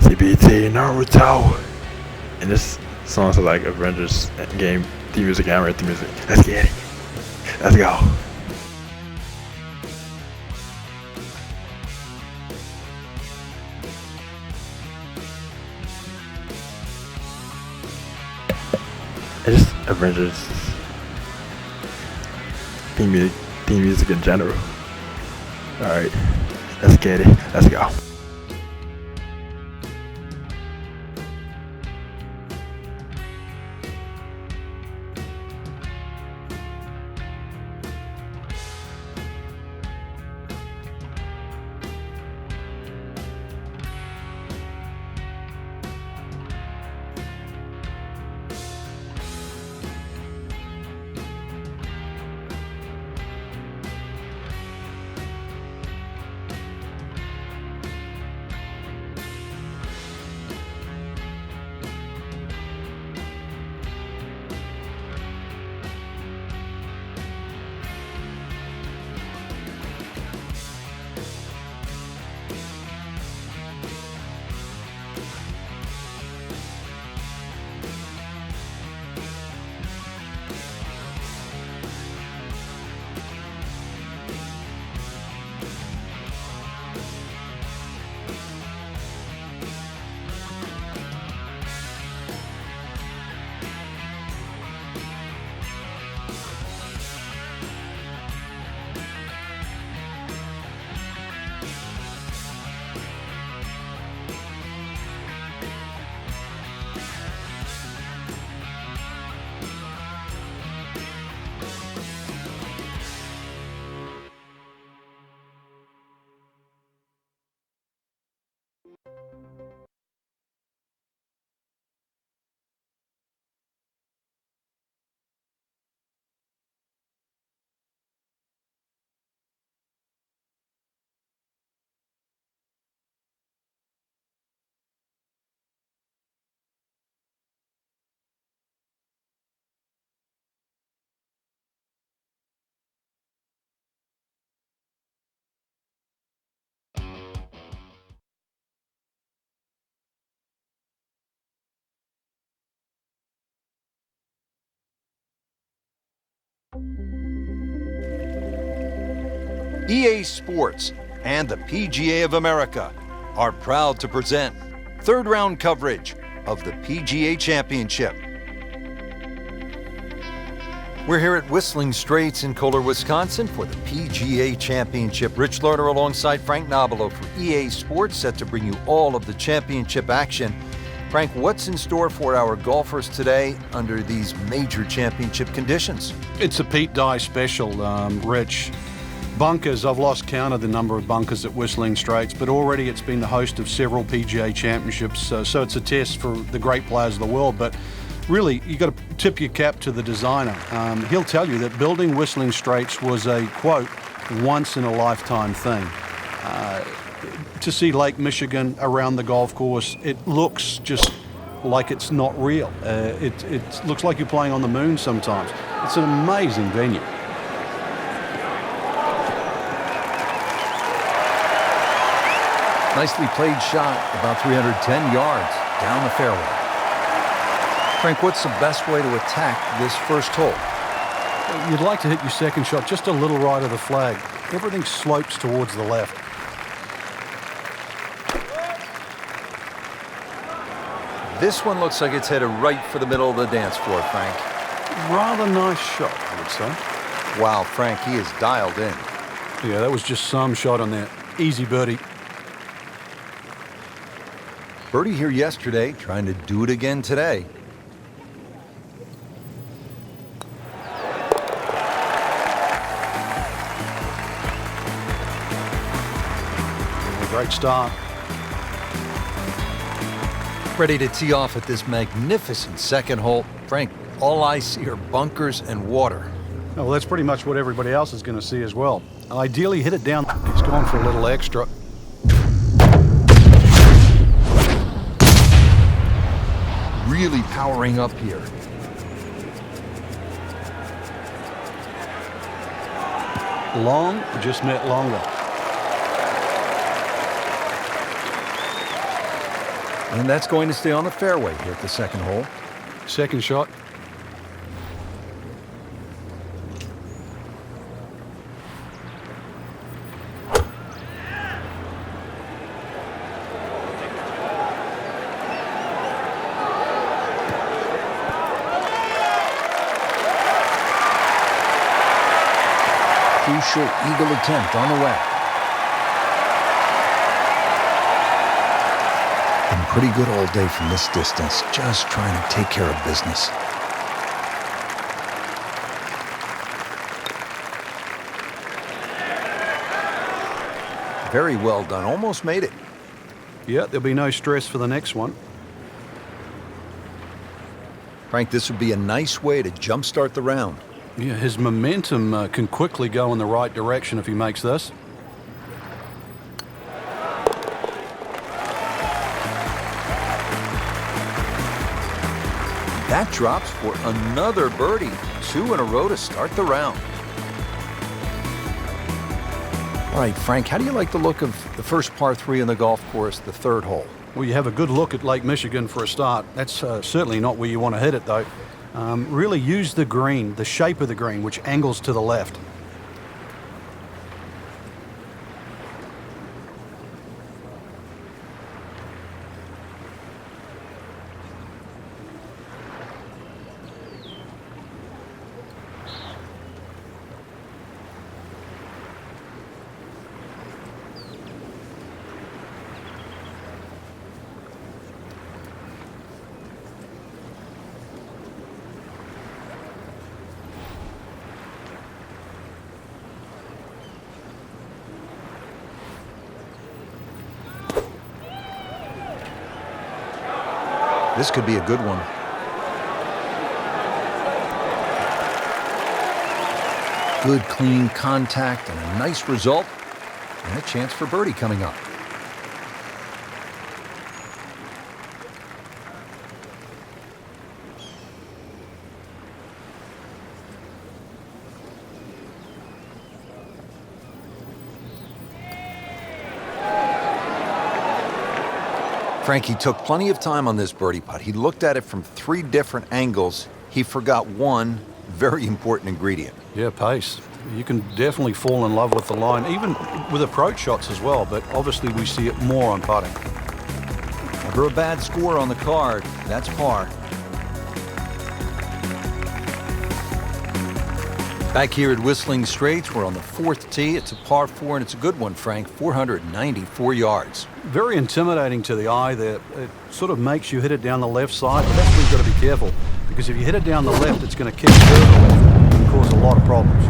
CBT Naruto. And this song's like Avengers game theme music, anime theme music. Let's get it. Let's go. It's just Avengers theme music in general. Alright, let's get it. Let's go. EA Sports and the PGA of America are proud to present third round coverage of the PGA Championship. We're here at Whistling Straits in Kohler, Wisconsin for the PGA Championship. Rich Lerner alongside Frank Nobilo for EA Sports, set to bring you all of the championship action. Frank, what's in store for our golfers today under these major championship conditions? It's a Pete Dye special, Rich. Bunkers, I've lost count of the number of bunkers at Whistling Straits, but already it's been the host of several PGA championships, so it's a test for the great players of the world. But really, you got to tip your cap to the designer. He'll tell you that building Whistling Straits was a, quote, once-in-a-lifetime thing. To see Lake Michigan around the golf course, it looks just like it's not real. It looks like you're playing on the moon sometimes. It's an amazing venue. Nicely played shot, about 310 yards down the fairway. Frank, what's the best way to attack this first hole? You'd like to hit your second shot just a little right of the flag. Everything slopes towards the left. This one looks like it's headed right for the middle of the dance floor, Frank. Rather nice shot, I would say. Wow, Frank, he is dialed in. Yeah, that was just some shot on that. Easy birdie. Birdie here yesterday, trying to do it again today. Great start. Ready to tee off at this magnificent second hole. Frank, all I see are bunkers and water. Well, that's pretty much what everybody else is going to see as well. Ideally, hit it down. He's going for a little extra. Really powering up here. Long just meant longer. And that's going to stay on the fairway here at the second hole. Second shot. Crucial eagle attempt on the way. Been pretty good all day from this distance, just trying to take care of business. Very well done, almost made it. Yeah, there'll be no stress for the next one. Frank, this would be a nice way to jumpstart the round. Yeah, his momentum can quickly go in the right direction if he makes this. That drops for another birdie. 2 in a row to start the round. All right, Frank, how do you like the look of the first par 3 on the golf course, the third hole? Well, you have a good look at Lake Michigan for a start. That's certainly not where you want to hit it, though. Really use the green, the shape of the green, which angles to the left. This could be a good one. Good, clean contact and a nice result. And a chance for birdie coming up. Frankie took plenty of time on this birdie putt. He looked at it from 3 different angles. He forgot one very important ingredient. Yeah, pace. You can definitely fall in love with the line, even with approach shots as well, but obviously we see it more on putting. Never a bad score on the card. That's par. Back here at Whistling Straits, we're on the 4th tee. It's a par 4, and it's a good one, Frank. 494 yards. Very intimidating to the eye there. It sort of makes you hit it down the left side, but that's where you've got to be careful, because if you hit it down the left, it's going to kick further left and cause a lot of problems.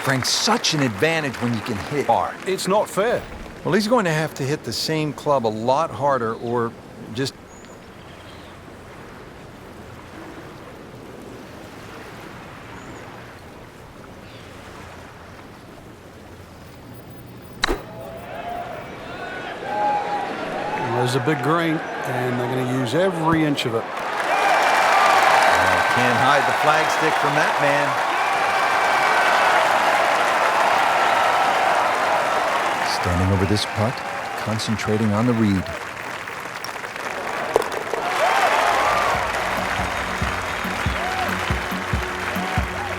Frank, such an advantage when you can hit hard. It's not fair. Well, he's going to have to hit the same club a lot harder or just... There's a big green, and they're going to use every inch of it. Can't hide the flagstick from that man. Standing over this putt, concentrating on the read.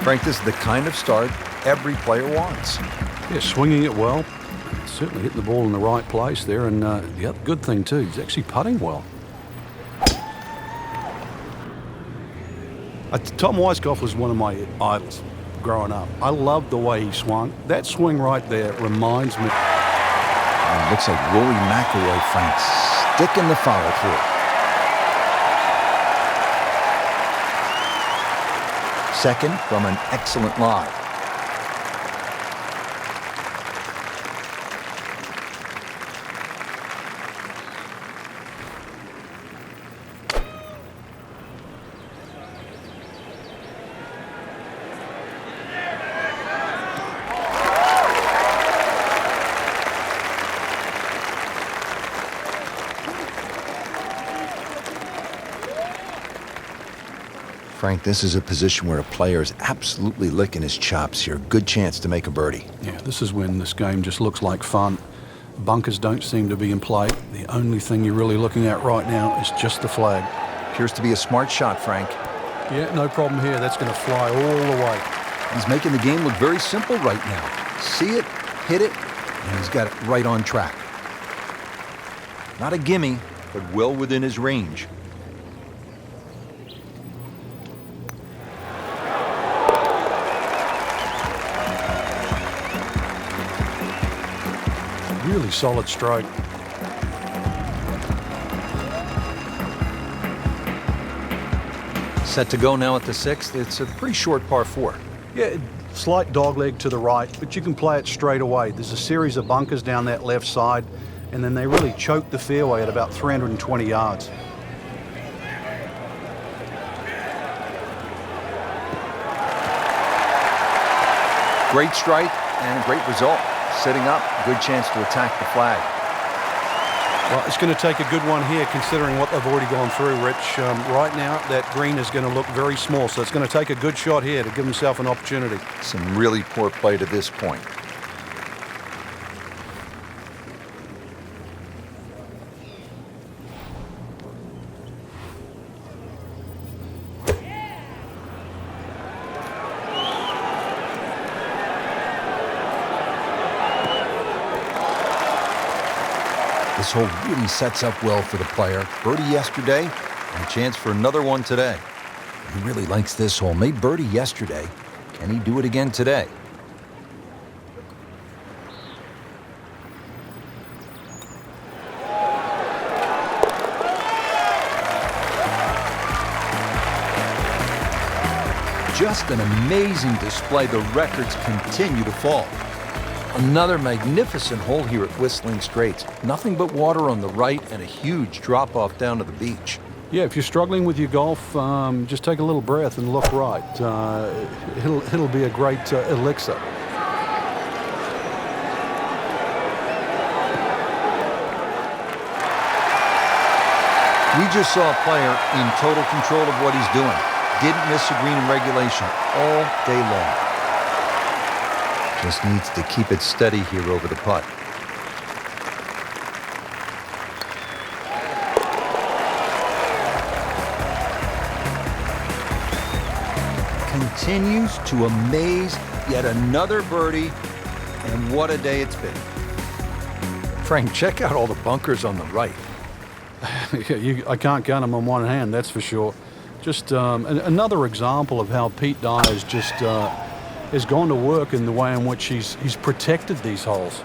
Frank, this is the kind of start every player wants. Yeah, swinging it well. Certainly hitting the ball in the right place there, and the other good thing too, he's actually putting well. Tom Weiskopf was one of my idols growing up. I loved the way he swung. That swing right there reminds me. Looks like Rory McIlroy, Frank, sticking the follow through. Second from an excellent lie. Frank, this is a position where a player is absolutely licking his chops here. Good chance to make a birdie. Yeah, this is when this game just looks like fun. Bunkers don't seem to be in play. The only thing you're really looking at right now is just the flag. Appears to be a smart shot, Frank. Yeah, no problem here. That's going to fly all the way. He's making the game look very simple right now. See it, hit it, and he's got it right on track. Not a gimme, but well within his range. Really solid stroke. Set to go now at the 6th. It's a pretty short par 4. Yeah, slight dogleg to the right, but you can play it straight away. There's a series of bunkers down that left side, and then they really choke the fairway at about 320 yards. Great strike and a great result. Setting up, good chance to attack the flag. Well, it's going to take a good one here considering what they've already gone through, Rich. Right now, that green is going to look very small, so it's going to take a good shot here to give himself an opportunity. Some really poor play to this point. This hole really sets up well for the player. Birdie yesterday, and a chance for another one today. He really likes this hole. Made birdie yesterday. Can he do it again today? Just an amazing display. The records continue to fall. Another magnificent hole here at Whistling Straits. Nothing but water on the right and a huge drop-off down to the beach. Yeah, if you're struggling with your golf, just take a little breath and look right. It'll be a great elixir. We just saw a player in total control of what he's doing. Didn't miss a green in regulation all day long. Just needs to keep it steady here over the putt. Continues to amaze. Yet another birdie, and what a day it's been. Frank, check out all the bunkers on the right. I can't count them on one hand, that's for sure. Just another example of how Pete Dye is just has gone to work in the way in which he's protected these holes.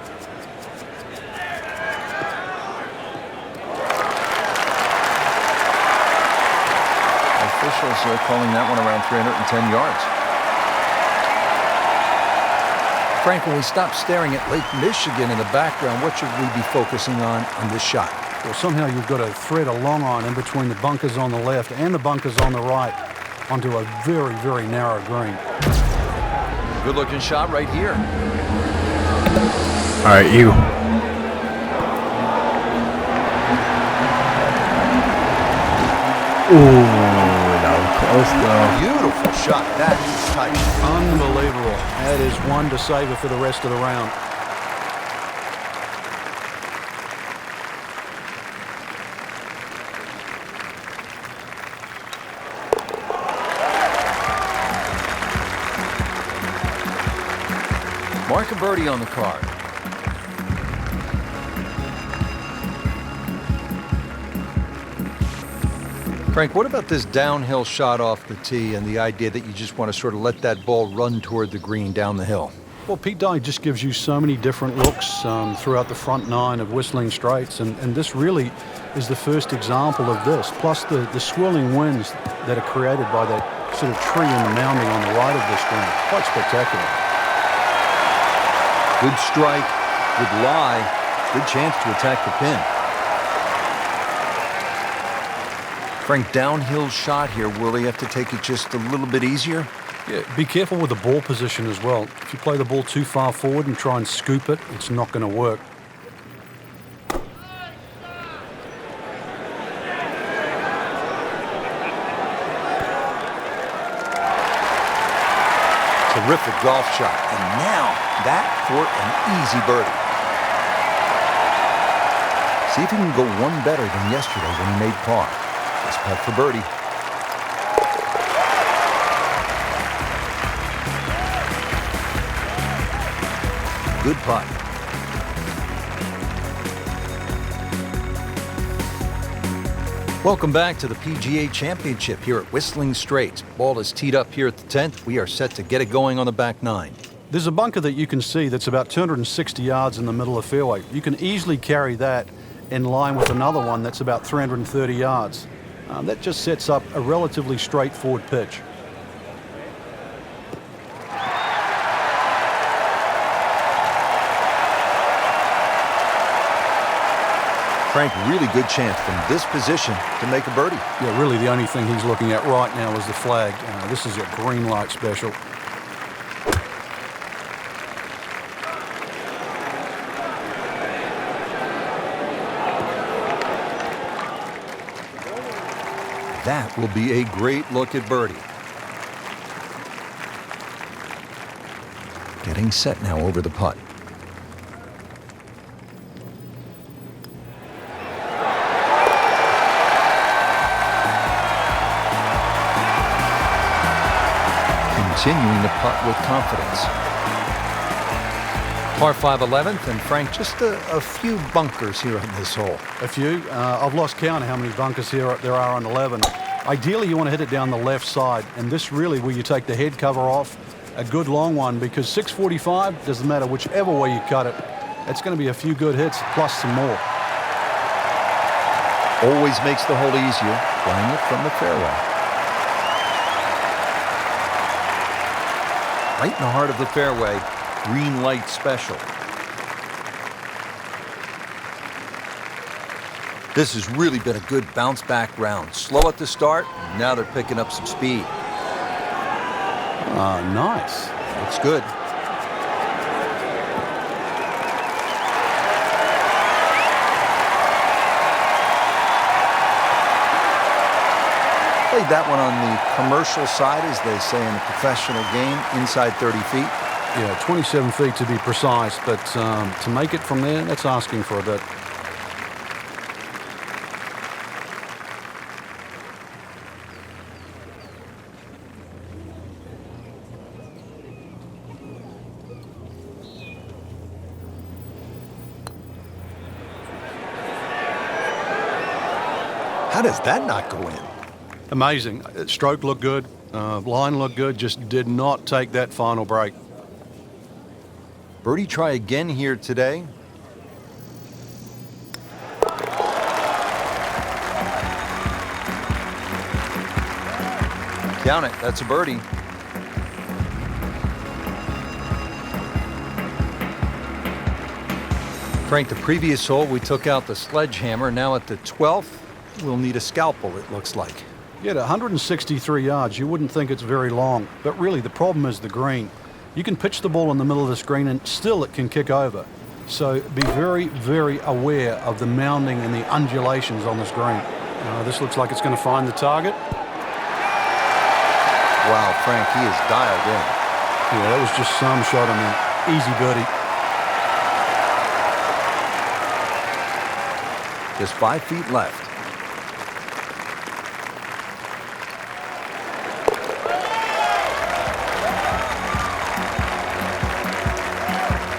Officials are calling that one around 310 yards. Frank, when we stop staring at Lake Michigan in the background, what should we be focusing on this shot? Well, somehow you've got to thread a long iron in between the bunkers on the left and the bunkers on the right onto a very, very narrow green. Good-looking shot right here. All right, you. Ooh, that was close though. Beautiful shot. That is tight. Unbelievable. That is one to savor for the rest of the round. Mark a birdie on the card. Frank, what about this downhill shot off the tee and the idea that you just want to sort of let that ball run toward the green down the hill? Well, Pete Dye just gives you so many different looks throughout the front nine of Whistling Straits, and this really is the first example of this, plus the swirling winds that are created by that sort of tree and the mounding on the right of this green. Quite spectacular. Good strike, good lie, good chance to attack the pin. Frank, downhill shot here. Will he have to take it just a little bit easier? Yeah, be careful with the ball position as well. If you play the ball too far forward and try and scoop it, it's not going to work. Terrific golf shot. And now that for an easy birdie. See if he can go one better than yesterday when he made par. This putt for birdie. Good putt. Welcome back to the PGA Championship here at Whistling Straits. Ball is teed up here at the 10th. We are set to get it going on the back nine. There's a bunker that you can see that's about 260 yards in the middle of the fairway. You can easily carry that in line with another one that's about 330 yards. That just sets up a relatively straightforward pitch. Frank, really good chance from this position to make a birdie. Yeah, really the only thing he's looking at right now is the flag. This is a green light special. That will be a great look at birdie. Getting set now over the putt. Continuing to putt with confidence. Par 5 11th, and Frank, just a few bunkers here on this hole. A few. I've lost count of how many bunkers there are on 11. Ideally, you want to hit it down the left side, and this really where you take the head cover off, a good long one, because 645, doesn't matter whichever way you cut it, it's going to be a few good hits plus some more. Always makes the hole easier, playing it from the fairway. Right in the heart of the fairway, green light special. This has really been a good bounce back round. Slow at the start, now they're picking up some speed. Nice. Looks good. Played that one on the commercial side, as they say in a professional game, inside 30 feet. Yeah, 27 feet to be precise, but to make it from there, that's asking for a bit. How does that not go in? Amazing. Stroke looked good, line looked good, just did not take that final break. Birdie try again here today. Count it, that's a birdie. Frank, the previous hole we took out the sledgehammer. Now at the 12th, we'll need a scalpel, it looks like. Yeah, at 163 yards, you wouldn't think it's very long, but really the problem is the green. You can pitch the ball in the middle of the screen and still it can kick over. So be very, very aware of the mounding and the undulations on this green. This looks like it's going to find the target. Wow, Frank, he is dialed in. Yeah, that was just some shot on that. Easy birdie. Just 5 feet left.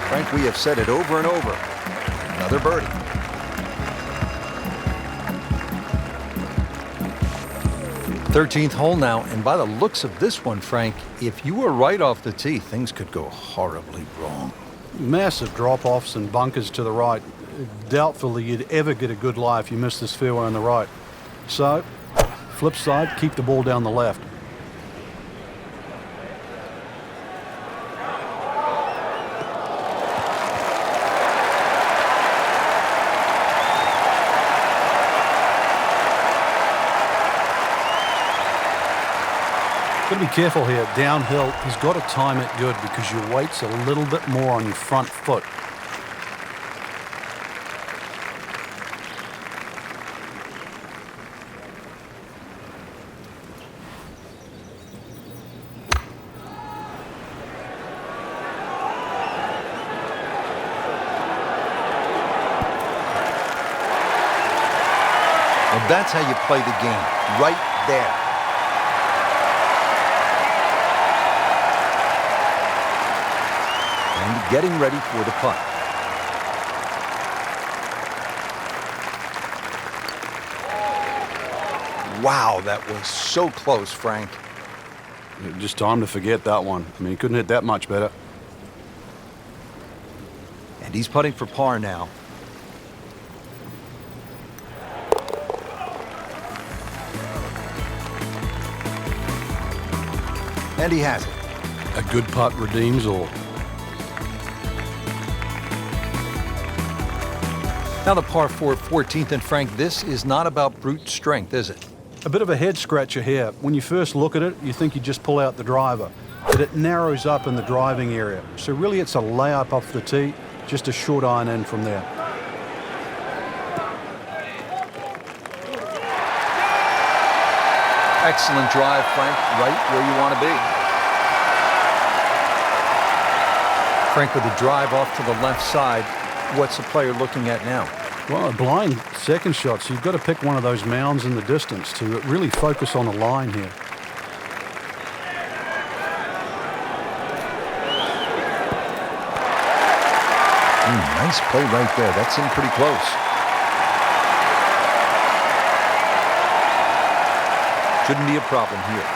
Frank, we have said it over and over. Another birdie. Thirteenth hole now, and by the looks of this one, Frank, if you were right off the tee, things could go horribly wrong. Massive drop-offs and bunkers to the right. Doubtful that you'd ever get a good lie if you missed this fairway on the right. So, flip side, keep the ball down the left. Got to be careful here. Downhill, he's got to time it good because your weight's a little bit more on your front foot. Well, that's how you play the game, right there. And getting ready for the putt. Wow, that was so close, Frank. Just time to forget that one. I mean, he couldn't hit that much better. And he's putting for par now. And he has it. A good putt redeems all. Now the par 4 14th, and Frank, this is not about brute strength, is it? A bit of a head scratcher here. When you first look at it, you think you just pull out the driver, but it narrows up in the driving area. So really it's a layup off the tee, just a short iron in from there. Excellent drive, Frank, right where you want to be. Frank with the drive off to the left side. What's the player looking at now? Well, a blind second shot, so you've got to pick one of those mounds in the distance to really focus on the line here. Nice play right there. That's in pretty close. Shouldn't be a problem here.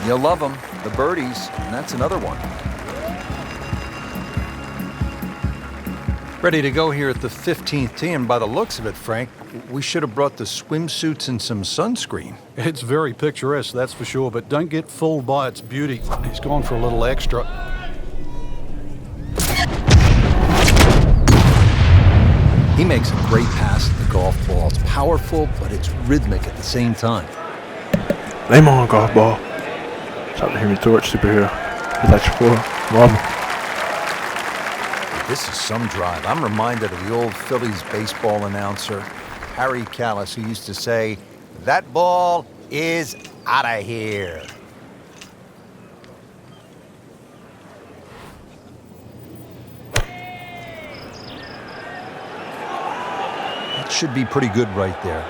You'll love them, the birdies, and that's another one. Ready to go here at the 15th tee, and by the looks of it, Frank, we should have brought the swimsuits and some sunscreen. It's very picturesque, that's for sure, but don't get fooled by its beauty. He's gone for a little extra. He makes a great pass at the golf ball. It's powerful, but it's rhythmic at the same time. Lame on golf ball. Shout out to Henry Torch, superhero. He's actually cool. Love him. This is some drive. I'm reminded of the old Phillies baseball announcer, Harry Callis, who used to say, "That ball is out of here." That should be pretty good right there.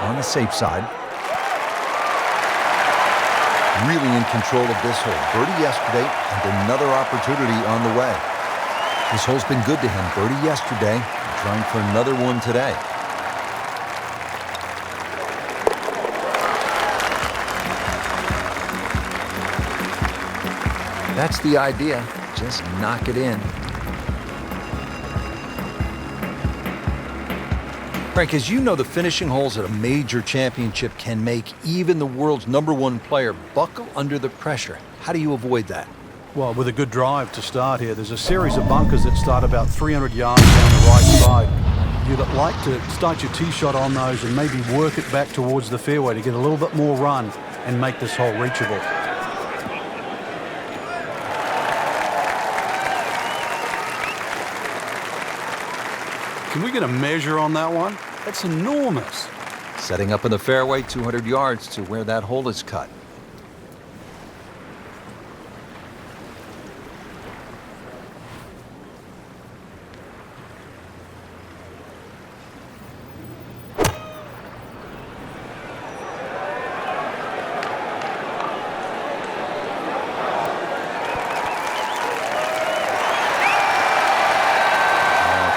On the safe side. Really in control of this hole. Birdie yesterday and another opportunity on the way. This hole's been good to him. Birdie yesterday, trying for another one today. That's the idea. Just knock it in. Frank, as you know, the finishing holes at a major championship can make even the world's #1 player buckle under the pressure. How do you avoid that? Well, with a good drive to start here, there's a series of bunkers that start about 300 yards down the right side. You'd like to start your tee shot on those and maybe work it back towards the fairway to get a little bit more run and make this hole reachable. Can we get a measure on that one? That's enormous. Setting up in the fairway, 200 yards to where that hole is cut.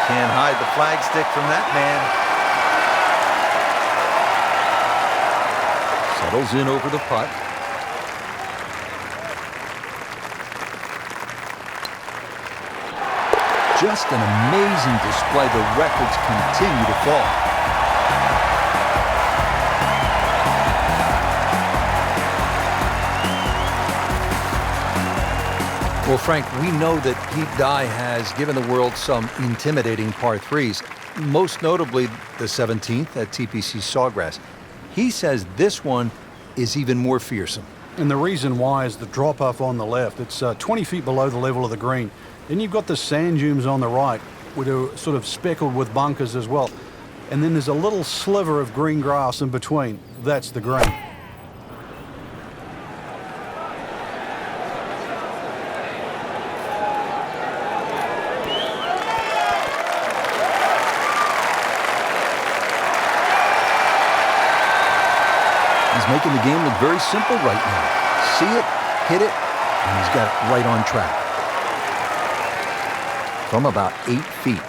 Can't hide the flagstick from that man. Settles in over the putt. Just an amazing display. The records continue to fall. Well, Frank, we know that Pete Dye has given the world some intimidating par 3s, most notably the 17th at TPC Sawgrass. He says this one is even more fearsome. And the reason why is the drop-off on the left. It's 20 feet below the level of the green. Then you've got the sand dunes on the right, which are sort of speckled with bunkers as well. and then there's a little sliver of green grass in between. That's the green. He's making the game look very simple right now. See it, hit it, and he's got it right on track. From about 8 feet.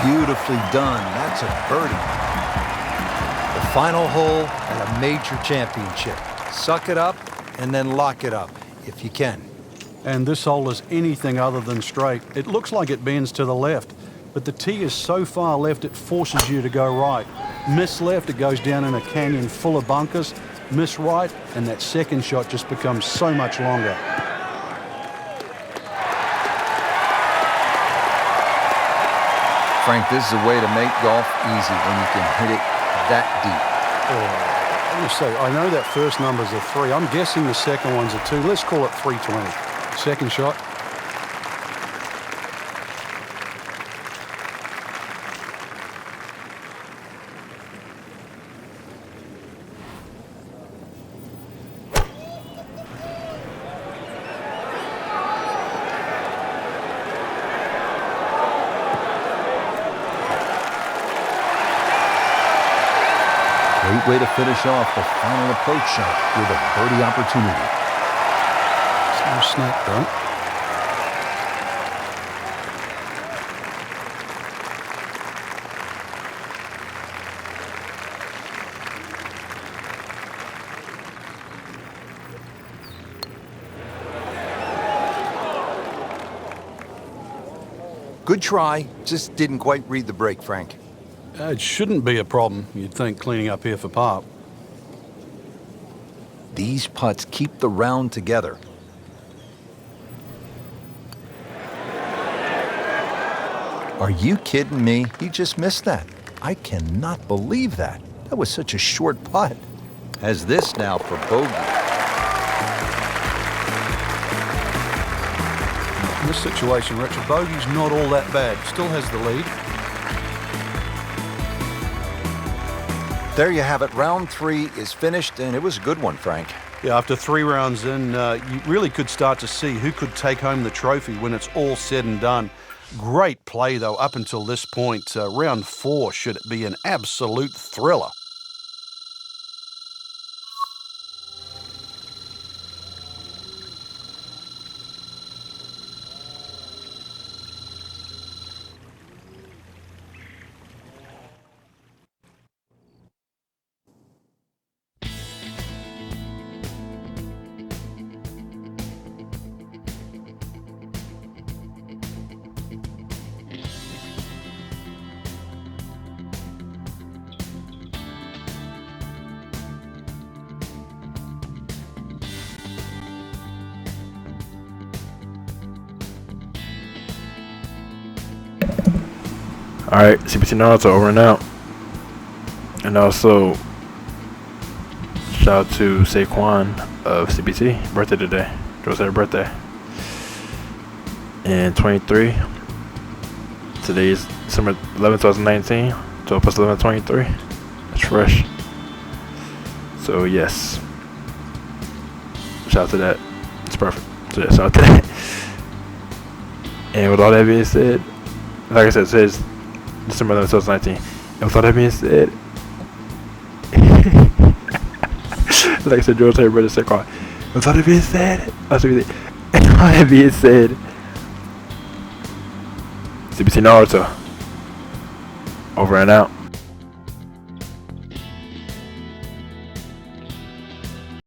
Beautifully done. That's a birdie. The final hole at a major championship. Suck it up and then lock it up if you can. And this hole is anything other than straight. It looks like it bends to the left, but the tee is so far left it forces you to go right. Miss left, it goes down in a canyon full of bunkers. Miss right, and that second shot just becomes so much longer. Frank, this is a way to make golf easy when you can hit it that deep. Let me say, I know that first number's a 3. I'm guessing the second one's a 2. Let's call it 320. Second shot. Great way to finish off the final approach shot with a birdie opportunity. No snap, though. Good try, just didn't quite read the break, Frank. It shouldn't be a problem, you'd think, cleaning up here for par. These putts keep the round together. Are you kidding me? He just missed that. I cannot believe that. That was such a short putt. Has this now for bogey. In this situation, Richard, bogey's not all that bad. Still has the lead. There you have it. Round 3 is finished, and it was a good one, Frank. Yeah, after 3 rounds in, you really could start to see who could take home the trophy when it's all said and done. Great play, though, up until this point. Round 4 should be an absolute thriller. Alright, CBT Naruto over and out. And also, shout out to Saquon of CBT. Birthday today. It was their birthday. And 23. Today is December 11, 2019. 12 plus 11, 23. That's fresh. So, yes. Shout out to that. It's perfect. So, yeah, shout out to that. And with all that being said, like I said, it says December 11, 2019. And with all that being said, like I said, George Taylor brother Saquon. With all that being said, CBT Naruto. Over and out.